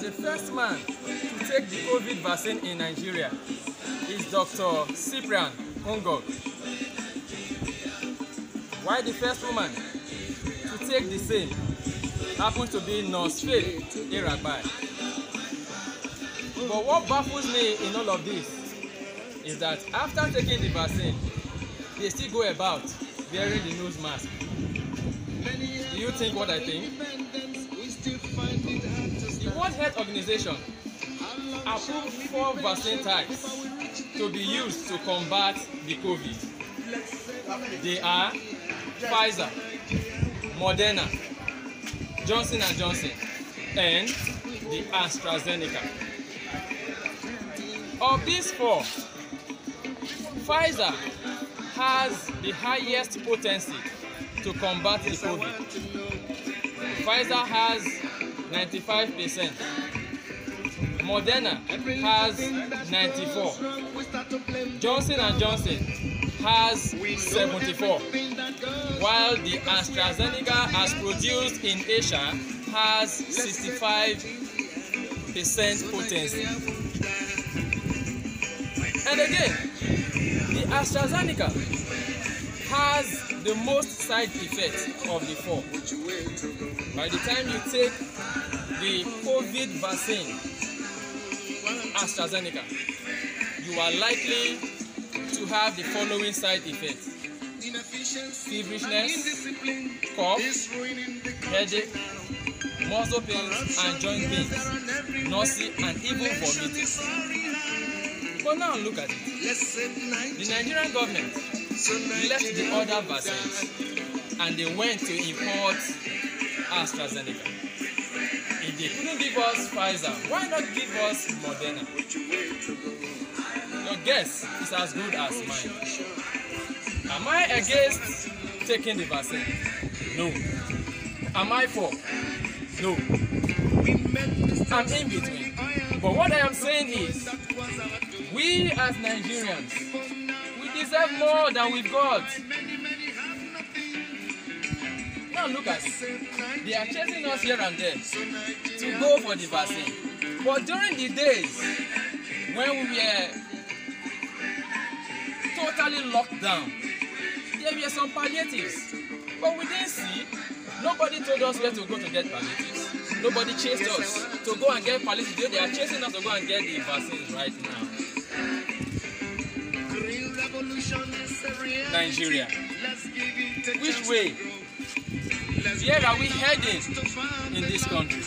as the first man to take the COVID vaccine in Nigeria is Dr. Cyprian Ongog. While the first woman to take the same happens to be Nurse Faith Iragbai. But what baffles me in all of this is that after taking the vaccine, they still go about wearing the nose mask. Do you think what I think? The World Health Organization approved 4 vaccine types to be used to combat the COVID. They are Pfizer, Moderna, Johnson & Johnson, and the AstraZeneca. Of these 4, Pfizer has the highest potency to combat the COVID. Pfizer has 95%. Moderna has 94%. Johnson & Johnson has 74%. While the AstraZeneca as produced in Asia has 65% potency. And again, the AstraZeneca has the most side effects of the 4. By the time you take the COVID vaccine, AstraZeneca, you are likely to have the following side effects: feverishness, cough, headache, muscle pains and joint pains, nausea and even vomiting. But now look at it. The Nigerian government left the other vaccines and they went to import AstraZeneca. If they couldn't give us Pfizer, why not give us Moderna? Your guess is as good as mine. Am I against taking the vaccine? No. Am I for? No. I'm in between. But what I am saying is, we as Nigerians, we deserve more than we've got. Now look at it. They are chasing us here and there to go for the vaccine. But during the days when we were totally locked down, there were some palliatives. But we didn't see. Nobody told us where to go to get palliatives. Nobody chased us to go and get palliatives. They are chasing us to go and get the vaccines right now. Nigeria. Which way? Where are we heading in this country?